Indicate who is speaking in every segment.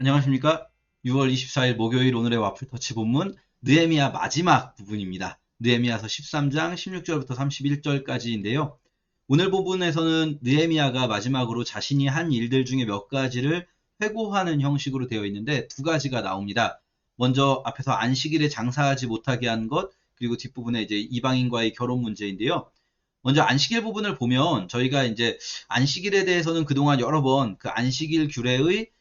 Speaker 1: 안녕하십니까? 6월 24일 목요일 오늘의 와플터치 본문 느헤미야 마지막 부분입니다. 느헤미야서 13장 16절부터 31절까지인데요. 오늘 부분에서는 느헤미야가 마지막으로 자신이 한 일들 중에 몇 가지를 회고하는 형식으로 되어 있는데 두 가지가 나옵니다. 먼저 앞에서 안식일에 장사하지 못하게 한 것, 그리고 뒷부분에 이제 이방인과의 결혼 문제인데요. 먼저 안식일 부분을 보면 저희가 이제 안식일에 대해서는 그동안 여러 번 그 안식일 규례의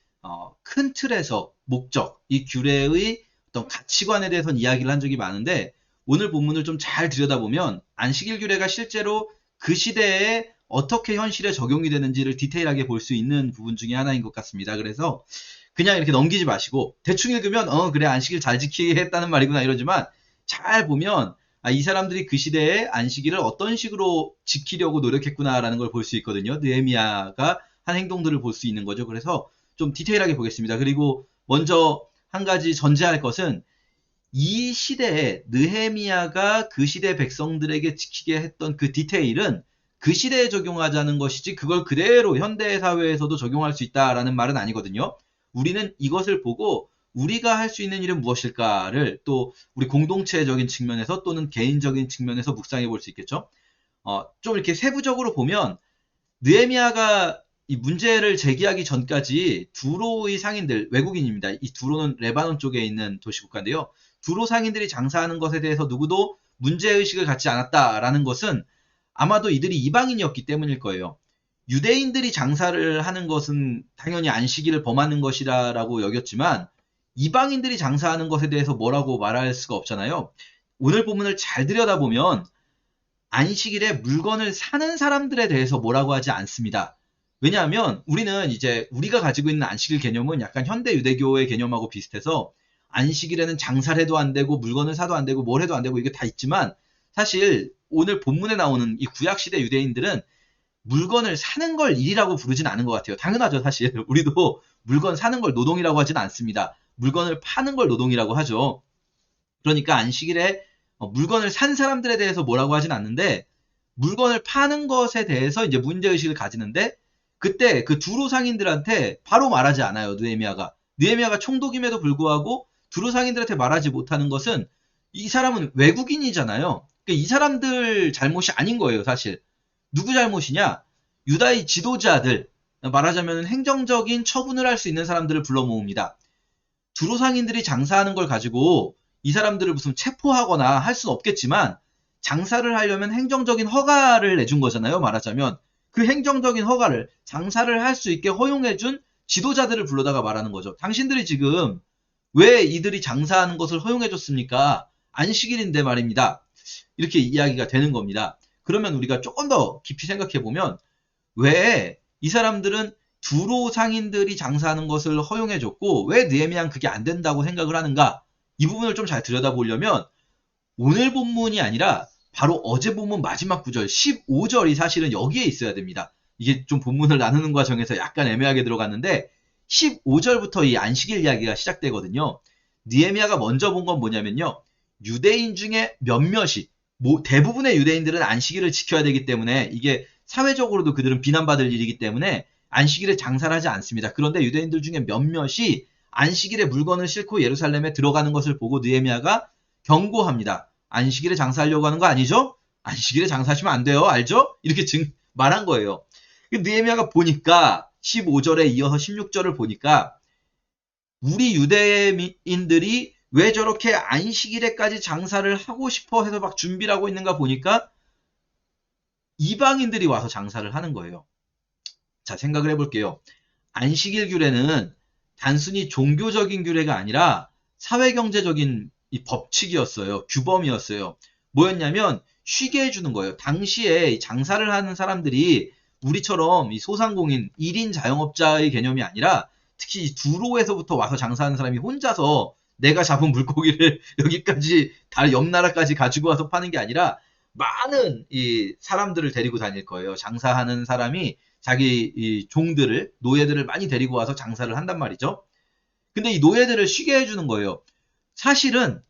Speaker 1: 큰 틀에서 목적, 이 규례의 어떤 가치관에 대해서는 이야기를 한 적이 많은데 오늘 본문을 좀 잘 들여다보면 안식일 규례가 실제로 그 시대에 어떻게 현실에 적용이 되는지를 디테일하게 볼 수 있는 부분 중에 하나인 것 같습니다. 그래서 그냥 이렇게 넘기지 마시고 대충 읽으면 그래 안식일 잘 지키게 했다는 말이구나 이러지만 잘 보면 이 사람들이 그 시대에 안식일을 어떤 식으로 지키려고 노력했구나라는 걸 볼 수 있거든요. 느헤미야가 한 행동들을 볼 수 있는 거죠. 그래서 좀 디테일하게 보겠습니다. 그리고 먼저 한 가지 전제할 것은 이 시대에 느헤미야가 그 시대 백성들에게 지키게 했던 그 디테일은 그 시대에 적용하자는 것이지 그걸 그대로 현대 사회에서도 적용할 수 있다라는 말은 아니거든요. 우리는 이것을 보고 우리가 할 수 있는 일은 무엇일까를 또 우리 공동체적인 측면에서 또는 개인적인 측면에서 묵상해 볼 수 있겠죠. 좀 이렇게 세부적으로 보면 느헤미야가 이 문제를 제기하기 전까지 두로의 상인들, 외국인입니다. 이 두로는 레바논 쪽에 있는 도시국가인데요. 두로 상인들이 장사하는 것에 대해서 누구도 문제의식을 갖지 않았다라는 것은 아마도 이들이 이방인이었기 때문일 거예요. 유대인들이 장사를 하는 것은 당연히 안식일을 범하는 것이라고 여겼지만 이방인들이 장사하는 것에 대해서 뭐라고 말할 수가 없잖아요. 오늘 본문을 잘 들여다보면 안식일에 물건을 사는 사람들에 대해서 뭐라고 하지 않습니다. 왜냐하면 우리는 이제 우리가 가지고 있는 안식일 개념은 약간 현대 유대교의 개념하고 비슷해서 안식일에는 장사를 해도 안 되고 물건을 사도 안 되고 뭘 해도 안 되고 이게 다 있지만 사실 오늘 본문에 나오는 이 구약시대 유대인들은 물건을 사는 걸 일이라고 부르진 않은 것 같아요. 당연하죠, 사실. 우리도 물건 사는 걸 노동이라고 하진 않습니다. 물건을 파는 걸 노동이라고 하죠. 그러니까 안식일에 물건을 산 사람들에 대해서 뭐라고 하진 않는데 물건을 파는 것에 대해서 이제 문제의식을 가지는데 그때 그 두로 상인들한테 바로 말하지 않아요. 느헤미야가 총독임에도 불구하고 두로 상인들한테 말하지 못하는 것은 이 사람은 외국인이잖아요. 그러니까 이 사람들 잘못이 아닌 거예요, 사실. 누구 잘못이냐? 유다의 지도자들, 말하자면 행정적인 처분을 할 수 있는 사람들을 불러 모읍니다. 두로 상인들이 장사하는 걸 가지고 이 사람들을 무슨 체포하거나 할 수는 없겠지만 장사를 하려면 행정적인 허가를 내준 거잖아요. 말하자면 그 행정적인 허가를 장사를 할 수 있게 허용해준 지도자들을 불러다가 말하는 거죠. 당신들이 지금 왜 이들이 장사하는 것을 허용해줬습니까? 안식일인데 말입니다. 이렇게 이야기가 되는 겁니다. 그러면 우리가 조금 더 깊이 생각해보면 왜 이 사람들은 두로 상인들이 장사하는 것을 허용해줬고 왜 느헤미야는 그게 안 된다고 생각을 하는가? 이 부분을 좀 잘 들여다보려면 오늘 본문이 아니라 바로 어제 본문 마지막 구절 15절이 사실은 여기에 있어야 됩니다. 이게 좀 본문을 나누는 과정에서 약간 애매하게 들어갔는데 15절부터 이 안식일 이야기가 시작되거든요. 느헤미야가 먼저 본 건 뭐냐면요. 유대인 중에 몇몇이 대부분의 유대인들은 안식일을 지켜야 되기 때문에 이게 사회적으로도 그들은 비난받을 일이기 때문에 안식일에 장사를 하지 않습니다. 그런데 유대인들 중에 몇몇이 안식일에 물건을 싣고 예루살렘에 들어가는 것을 보고 느헤미야가 경고합니다. 안식일에 장사하려고 하는 거 아니죠? 안식일에 장사하시면 안 돼요. 알죠? 이렇게 말한 거예요. 느헤미야가 보니까 15절에 이어서 16절을 보니까 우리 유대인들이 왜 저렇게 안식일에까지 장사를 하고 싶어 해서 막 준비를 하고 있는가 보니까 이방인들이 와서 장사를 하는 거예요. 자, 생각을 해볼게요. 안식일 규례는 단순히 종교적인 규례가 아니라 사회경제적인 이 법칙이었어요. 규범이었어요. 뭐였냐면 쉬게 해주는 거예요. 당시에 장사를 하는 사람들이 우리처럼 이 소상공인 1인 자영업자의 개념이 아니라 특히 두로에서부터 와서 장사하는 사람이 혼자서 내가 잡은 물고기를 여기까지 다 옆 나라까지 가지고 와서 파는 게 아니라 많은 이 사람들을 데리고 다닐 거예요. 장사하는 사람이 자기 이 종들을 노예들을 많이 데리고 와서 장사를 한단 말이죠. 근데 이 노예들을 쉬게 해주는 거예요. 사실은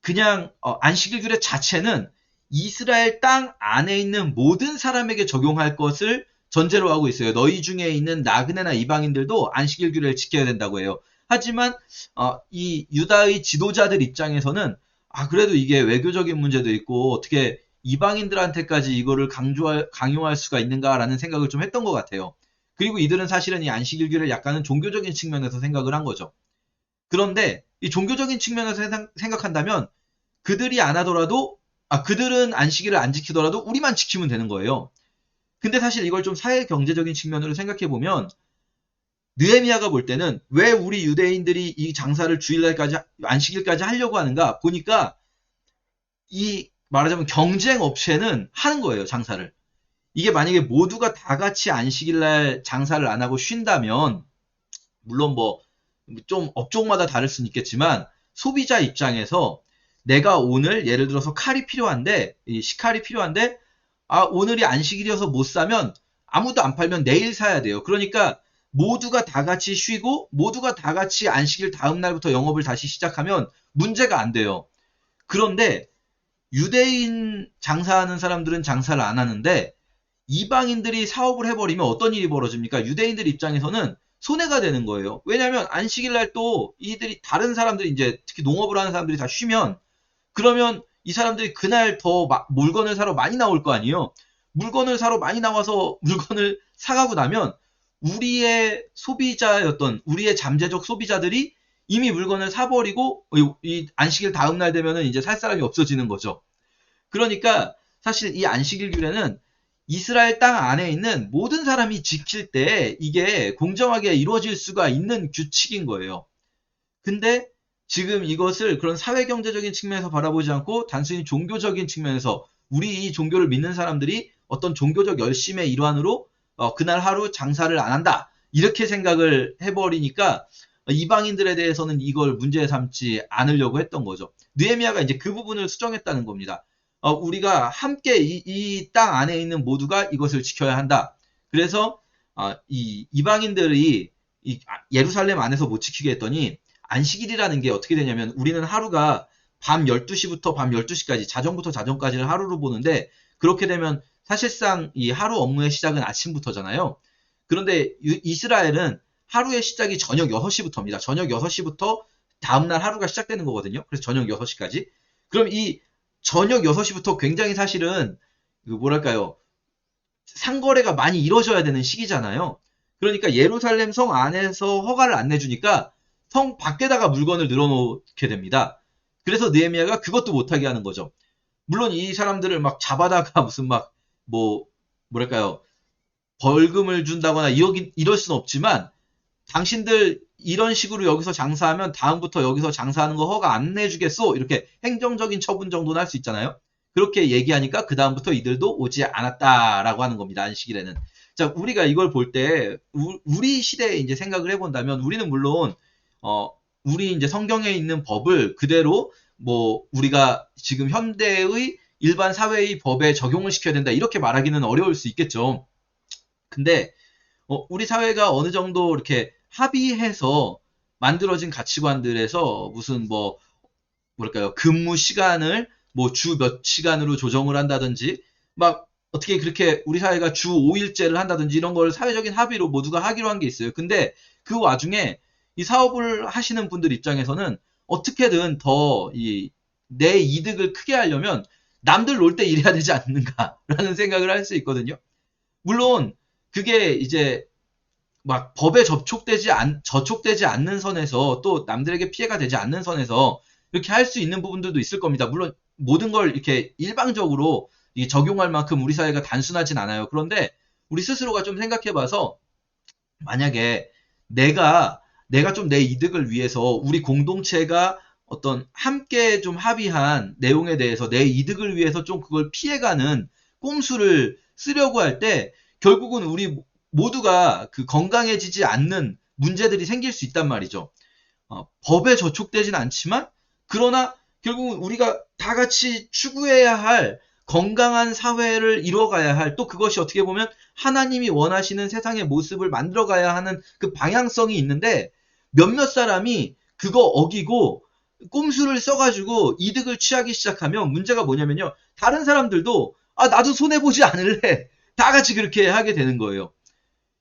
Speaker 1: 그냥 안식일 규례 자체는 이스라엘 땅 안에 있는 모든 사람에게 적용할 것을 전제로 하고 있어요. 너희 중에 있는 나그네나 이방인들도 안식일규례를 지켜야 된다고 해요. 하지만 이 유다의 지도자들 입장에서는 그래도 이게 외교적인 문제도 있고 어떻게 이방인들한테까지 이거를 강요할 수가 있는가라는 생각을 좀 했던 것 같아요. 그리고 이들은 사실은 이 안식일규를 약간은 종교적인 측면에서 생각을 한 거죠. 그런데 이 종교적인 측면에서 생각한다면 그들이 안 하더라도 그들은 안식일을 안 지키더라도 우리만 지키면 되는 거예요. 근데 사실 이걸 좀 사회 경제적인 측면으로 생각해 보면 느헤미야가 볼 때는 왜 우리 유대인들이 이 장사를 주일날까지 안식일까지 하려고 하는가 보니까 이 말하자면 경쟁 업체는 하는 거예요, 장사를. 이게 만약에 모두가 다 같이 안식일날 장사를 안 하고 쉰다면 물론 뭐 좀 업종마다 다를 수는 있겠지만 소비자 입장에서 내가 오늘 예를 들어서 칼이 필요한데 이 식칼이 필요한데 오늘이 안식일이어서 못 사면 아무도 안 팔면 내일 사야 돼요. 그러니까 모두가 다 같이 쉬고 모두가 다 같이 안식일 다음 날부터 영업을 다시 시작하면 문제가 안 돼요. 그런데 유대인 장사하는 사람들은 장사를 안 하는데 이방인들이 사업을 해버리면 어떤 일이 벌어집니까? 유대인들 입장에서는 손해가 되는 거예요. 왜냐하면 안식일날 또 이들이 다른 사람들이 이제 특히 농업을 하는 사람들이 다 쉬면 그러면 이 사람들이 그날 더 물건을 사러 많이 나올 거 아니에요. 물건을 사러 많이 나와서 물건을 사가고 나면 우리의 소비자였던 우리의 잠재적 소비자들이 이미 물건을 사버리고 이 안식일 다음 날 되면은 이제 살 사람이 없어지는 거죠. 그러니까 사실 이 안식일 규례는 이스라엘 땅 안에 있는 모든 사람이 지킬 때 이게 공정하게 이루어질 수가 있는 규칙인 거예요. 근데 지금 이것을 그런 사회경제적인 측면에서 바라보지 않고 단순히 종교적인 측면에서 우리 이 종교를 믿는 사람들이 어떤 종교적 열심의 일환으로 그날 하루 장사를 안 한다. 이렇게 생각을 해버리니까 이방인들에 대해서는 이걸 문제 삼지 않으려고 했던 거죠. 느헤미야가 이제 그 부분을 수정했다는 겁니다. 우리가 함께 이 땅 안에 있는 모두가 이것을 지켜야 한다. 그래서 이 이방인들이 이 예루살렘 안에서 못 지키게 했더니 안식일이라는 게 어떻게 되냐면 우리는 하루가 밤 12시부터 밤 12시까지 자정부터 자정까지를 하루로 보는데 그렇게 되면 사실상 이 하루 업무의 시작은 아침부터잖아요. 그런데 이스라엘은 하루의 시작이 저녁 6시부터입니다. 저녁 6시부터 다음날 하루가 시작되는 거거든요. 그래서 저녁 6시까지. 그럼 이 저녁 6시부터 굉장히 사실은 뭐랄까요. 상거래가 많이 이루어져야 되는 시기잖아요. 그러니까 예루살렘 성 안에서 허가를 안 내주니까 성 밖에다가 물건을 늘어놓게 됩니다. 그래서 느헤미야가 그것도 못하게 하는 거죠. 물론 이 사람들을 막 잡아다가 무슨 뭐랄까요. 벌금을 준다거나 이럴 수는 없지만 당신들 이런 식으로 여기서 장사하면 다음부터 여기서 장사하는 거 허가 안 내주겠소? 이렇게 행정적인 처분 정도는 할 수 있잖아요. 그렇게 얘기하니까 그 다음부터 이들도 오지 않았다라고 하는 겁니다. 안식일에는. 자, 우리가 이걸 볼 때 우리 시대에 이제 생각을 해본다면 우리는 물론 우리 이제 성경에 있는 법을 그대로 우리가 지금 현대의 일반 사회의 법에 적용을 시켜야 된다 이렇게 말하기는 어려울 수 있겠죠. 근데 우리 사회가 어느 정도 이렇게 합의해서 만들어진 가치관들에서 무슨 뭐랄까요 근무 시간을 주 몇 시간으로 조정을 한다든지 어떻게 그렇게 우리 사회가 주 5일제를 한다든지 이런 걸 사회적인 합의로 모두가 하기로 한 게 있어요. 근데 그 와중에 이 사업을 하시는 분들 입장에서는 어떻게든 더 내 이득을 크게 하려면 남들 놀 때 일해야 되지 않는가라는 생각을 할 수 있거든요. 물론 그게 이제 법에 저촉되지 않는 선에서 또 남들에게 피해가 되지 않는 선에서 이렇게 할 수 있는 부분들도 있을 겁니다. 물론 모든 걸 이렇게 일방적으로 적용할 만큼 우리 사회가 단순하진 않아요. 그런데 우리 스스로가 좀 생각해봐서 만약에 내가 좀 내 이득을 위해서 우리 공동체가 어떤 함께 좀 합의한 내용에 대해서 내 이득을 위해서 좀 그걸 피해가는 꼼수를 쓰려고 할 때 결국은 우리 모두가 건강해지지 않는 문제들이 생길 수 있단 말이죠. 법에 저촉되진 않지만 그러나 결국은 우리가 다 같이 추구해야 할 건강한 사회를 이뤄가야 할 또 그것이 어떻게 보면 하나님이 원하시는 세상의 모습을 만들어가야 하는 그 방향성이 있는데 몇몇 사람이 그거 어기고 꼼수를 써가지고 이득을 취하기 시작하면 문제가 뭐냐면요. 다른 사람들도 나도 손해보지 않을래. 다 같이 그렇게 하게 되는 거예요.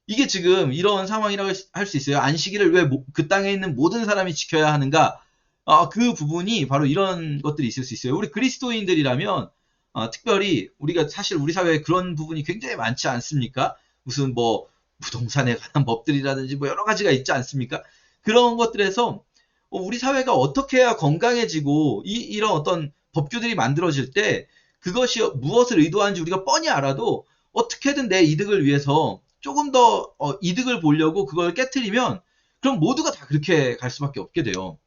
Speaker 1: 이게 지금 이런 상황이라고 할 수 있어요. 안식일을 왜 그 땅에 있는 모든 사람이 지켜야 하는가? 그 부분이 바로 이런 것들이 있을 수 있어요. 우리 그리스도인들이라면 특별히 우리가 사실 우리 사회에 그런 부분이 굉장히 많지 않습니까? 무슨 뭐 부동산에 관한 법들이라든지 뭐 여러 가지가 있지 않습니까? 그런 것들에서 우리 사회가 어떻게 해야 건강해지고 이런 어떤 법규들이 만들어질 때 그것이 무엇을 의도하는지 우리가 뻔히 알아도 어떻게든 내 이득을 위해서 조금 더 이득을 보려고 그걸 깨트리면 그럼 모두가 다 그렇게 갈 수밖에 없게 돼요.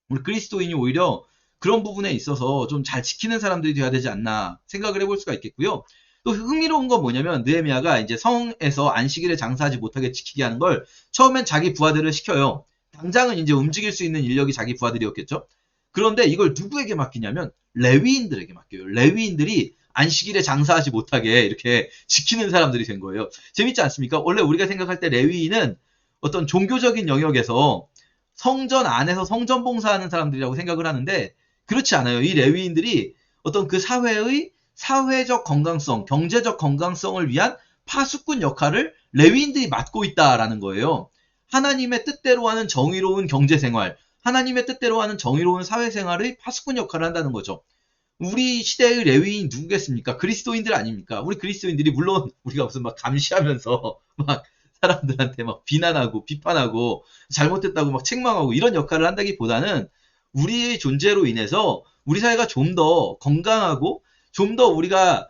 Speaker 1: 우리 그리스도인이 오히려 그런 부분에 있어서 좀 잘 지키는 사람들이 돼야 되지 않나 생각을 해볼 수가 있겠고요. 또 흥미로운 건 뭐냐면 느헤미야가 이제 성에서 안식일에 장사하지 못하게 지키게 하는 걸 처음엔 자기 부하들을 시켜요. 당장은 이제 움직일 수 있는 인력이 자기 부하들이었겠죠. 그런데 이걸 누구에게 맡기냐면 레위인들에게 맡겨요. 레위인들이 안식일에 장사하지 못하게 이렇게 지키는 사람들이 된 거예요. 재밌지 않습니까? 원래 우리가 생각할 때 레위인은 어떤 종교적인 영역에서 성전 안에서 성전 봉사하는 사람들이라고 생각을 하는데 그렇지 않아요. 이 레위인들이 어떤 그 사회의 사회적 건강성, 경제적 건강성을 위한 파수꾼 역할을 레위인들이 맡고 있다라는 거예요. 하나님의 뜻대로 하는 정의로운 경제생활, 하나님의 뜻대로 하는 정의로운 사회생활의 파수꾼 역할을 한다는 거죠. 우리 시대의 레위인 누구겠습니까? 그리스도인들 아닙니까? 우리 그리스도인들이 물론 우리가 무슨 막 감시하면서 막 사람들한테 막 비난하고 비판하고 잘못됐다고 막 책망하고 이런 역할을 한다기보다는 우리의 존재로 인해서 우리 사회가 좀 더 건강하고 좀 더 우리가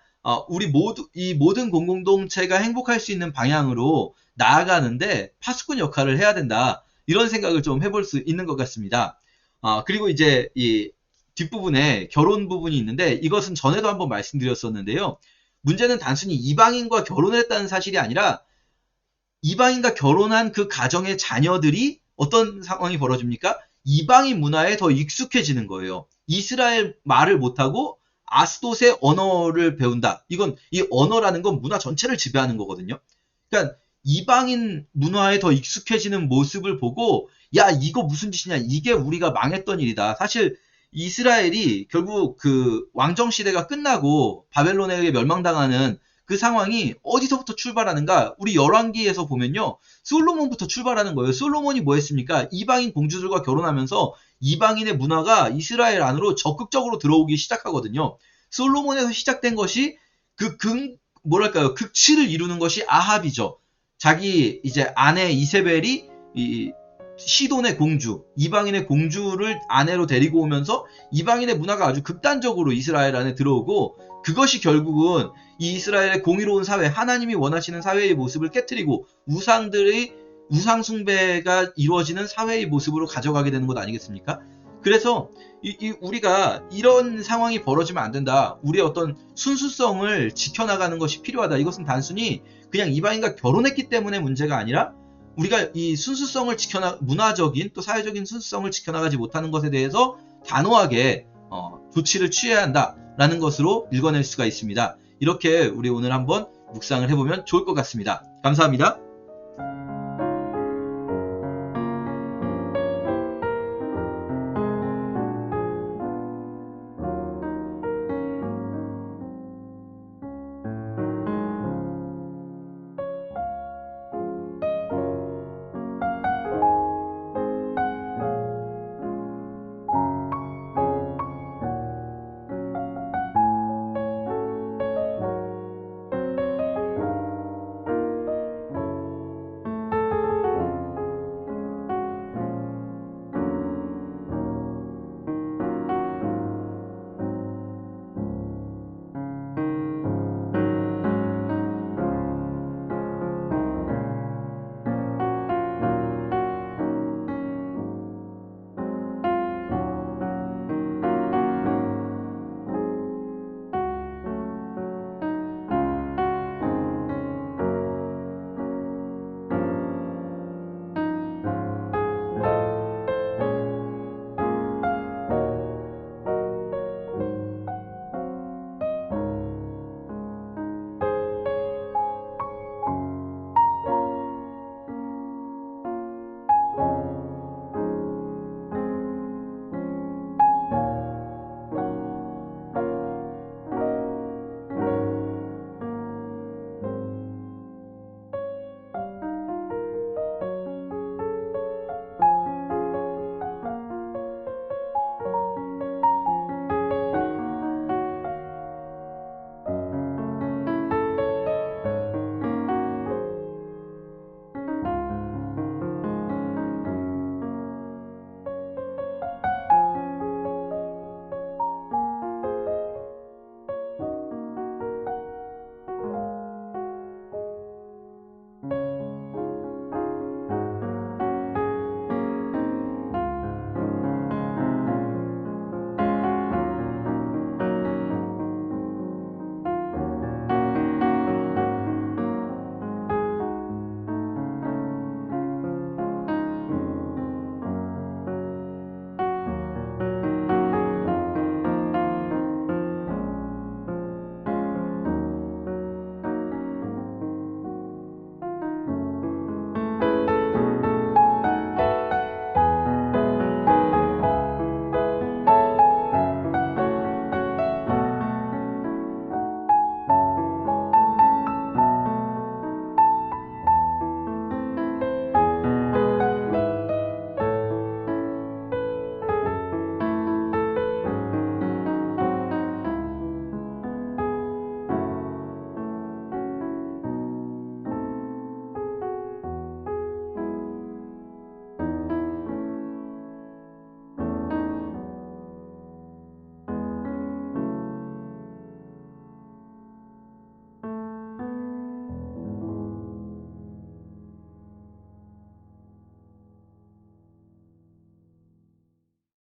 Speaker 1: 우리 이 모든 공동체가 행복할 수 있는 방향으로 나아가는데 파수꾼 역할을 해야 된다. 이런 생각을 좀 해볼 수 있는 것 같습니다. 그리고 이제 이 뒷부분에 결혼 부분이 있는데 이것은 전에도 한번 말씀드렸었는데요. 문제는 단순히 이방인과 결혼을 했다는 사실이 아니라 이방인과 결혼한 그 가정의 자녀들이 어떤 상황이 벌어집니까? 이방인 문화에 더 익숙해지는 거예요. 이스라엘 말을 못하고 아스돗의 언어를 배운다. 이건 이 언어라는 건 문화 전체를 지배하는 거거든요. 그러니까 이방인 문화에 더 익숙해지는 모습을 보고 야 이거 무슨 짓이냐 이게 우리가 망했던 일이다. 사실 이스라엘이 결국 그 왕정 시대가 끝나고 바벨론에 의해 멸망당하는 그 상황이 어디서부터 출발하는가? 우리 열왕기에서 보면요. 솔로몬부터 출발하는 거예요. 솔로몬이 뭐 했습니까? 이방인 공주들과 결혼하면서 이방인의 문화가 이스라엘 안으로 적극적으로 들어오기 시작하거든요. 솔로몬에서 시작된 것이 뭐랄까요? 극치를 이루는 것이 아합이죠. 자기 이제 아내 이세벨이 이 시돈의 공주, 이방인의 공주를 아내로 데리고 오면서 이방인의 문화가 아주 극단적으로 이스라엘 안에 들어오고 그것이 결국은 이 이스라엘의 공의로운 사회, 하나님이 원하시는 사회의 모습을 깨트리고 우상들의 우상 숭배가 이루어지는 사회의 모습으로 가져가게 되는 것 아니겠습니까? 그래서 우리가 이런 상황이 벌어지면 안 된다. 우리의 어떤 순수성을 지켜나가는 것이 필요하다. 이것은 단순히 그냥 이방인과 결혼했기 때문에 문제가 아니라 우리가 이 순수성을 문화적인 또 사회적인 순수성을 지켜나가지 못하는 것에 대해서 단호하게 조치를 취해야 한다라는 것으로 읽어낼 수가 있습니다. 이렇게 우리 오늘 한번 묵상을 해보면 좋을 것 같습니다. 감사합니다.